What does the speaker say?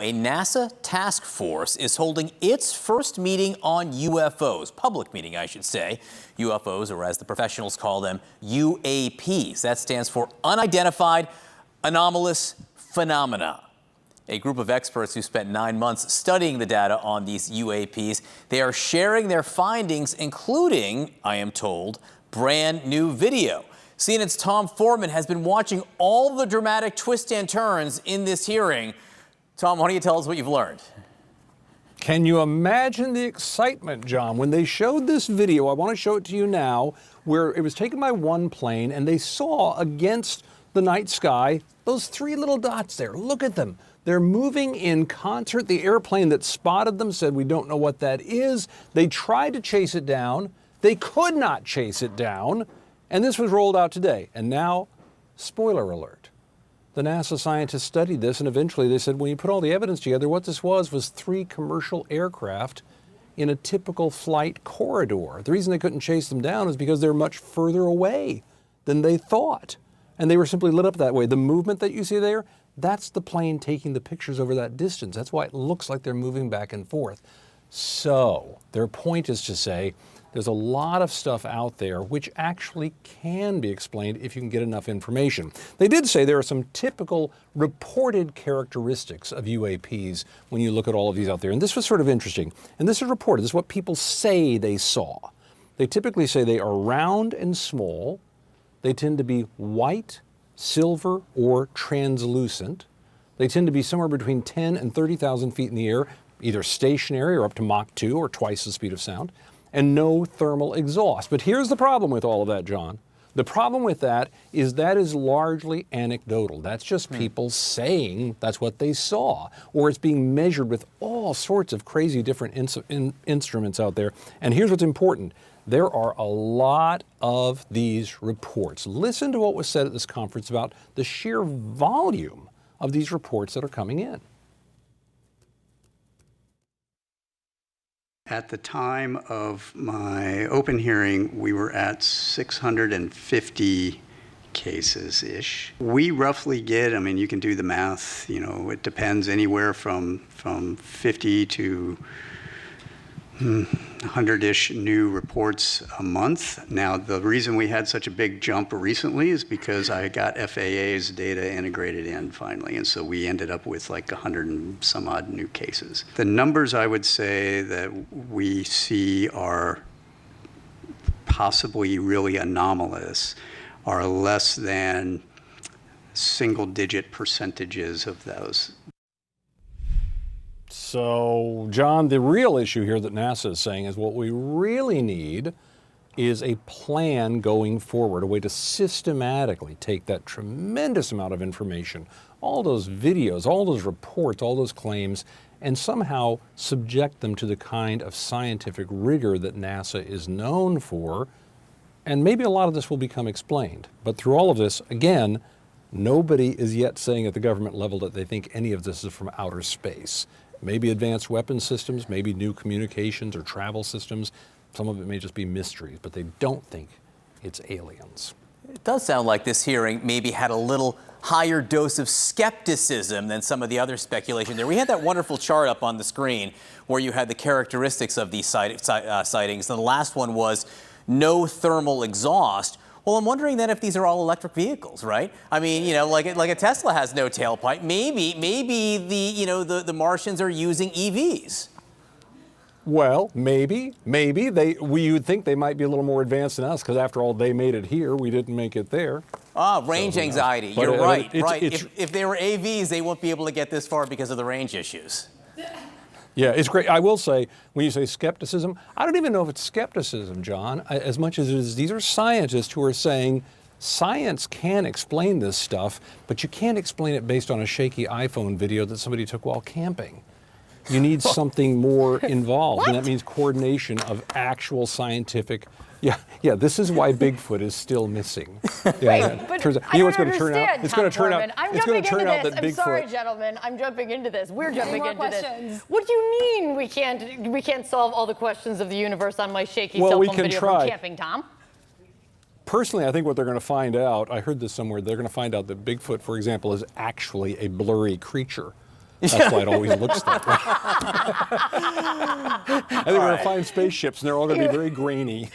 A NASA task force is holding its first meeting on UFOs, public meeting, I should say. UFOs, or as the professionals call them, UAPs. That stands for Unidentified Anomalous Phenomena. A group of experts who spent 9 months studying the data on these UAPs, they are sharing their findings, including, I am told, brand new video. CNN's Tom Foreman has been watching all the dramatic twists and turns in this hearing. Tom, why don't you tell us what you've learned? Can you imagine the excitement, John, when they showed this video? I want to show it to you now, where it was taken by one plane and they saw against the night sky those three little dots there. Look at them. They're moving in concert. The airplane that spotted them said, "We don't know what that is." They tried to chase it down. They could not chase it down. And this was rolled out today. And now, spoiler alert. The NASA scientists studied this, and eventually they said, when you put all the evidence together, what this was three commercial aircraft in a typical flight corridor. The reason they couldn't chase them down is because they're much further away than they thought. And they were simply lit up that way. The movement that you see there, that's the plane taking the pictures over that distance. That's why it looks like they're moving back and forth. So their point is to say, there's a lot of stuff out there which actually can be explained if you can get enough information. They did say there are some typical reported characteristics of UAPs when you look at all of these out there. And this was sort of interesting. And this is reported. This is what people say they saw. They typically say they are round and small. They tend to be white, silver, or translucent. They tend to be somewhere between 10 and 30,000 feet in the air, either stationary or up to Mach 2 or twice the speed of sound, and no thermal exhaust. But here's the problem with all of that, John. The problem with that is largely anecdotal. That's just people saying that's what they saw, or it's being measured with all sorts of crazy different instruments out there. And here's what's important. There are a lot of these reports. Listen to what was said at this conference about the sheer volume of these reports that are coming in. At the time of my open hearing, we were at 650 cases-ish. We roughly get, I mean, you can do the math, you know, it depends anywhere from 50 to 100-ish new reports a month. Now, the reason we had such a big jump recently is because I got FAA's data integrated in finally, and so we ended up with like 100 and some odd new cases. The numbers I would say that we see are possibly really anomalous are less than single-digit percentages of those. So, John, the real issue here that NASA is saying is what we really need is a plan going forward, a way to systematically take that tremendous amount of information, all those videos, all those reports, all those claims, and somehow subject them to the kind of scientific rigor that NASA is known for. And maybe a lot of this will become explained. But through all of this, again, nobody is yet saying at the government level that they think any of this is from outer space. Maybe advanced weapon systems, maybe new communications or travel systems. Some of it may just be mysteries, but they don't think it's aliens. It does sound like this hearing maybe had a little higher dose of skepticism than some of the other speculation there. We had that wonderful chart up on the screen where you had the characteristics of these sightings. And the last one was no thermal exhaust. Well, I'm wondering then if these are all electric vehicles, right? I mean, you know, like a Tesla has no tailpipe. Maybe the Martians are using EVs. Well, maybe. You would think they might be a little more advanced than us, because after all, they made it here. We didn't make it there. Range anxiety. You're right. If they were AVs, they won't be able to get this far because of the range issues. Yeah, it's great. I will say, when you say skepticism, I don't even know if it's skepticism, John, as much as it is these are scientists who are saying science can explain this stuff, but you can't explain it based on a shaky iPhone video that somebody took while camping. You need something more involved, and that means coordination of actual scientific. Yeah, this is why Bigfoot is still missing. Right, but you know what's going to turn out? It's going to turn out. It's going to turn out that I'm Bigfoot. sorry, gentlemen. I'm jumping into this. We're jumping into questions. this. What do you mean we can't solve all the questions of the universe on my shaky cell phone video from camping, Tom? Personally, I think what they're going to find out, I heard this somewhere, they're going to find out that Bigfoot, for example, is actually a blurry creature. That's why it always looks that way. I think we're going to find spaceships, and they're all going to be very grainy.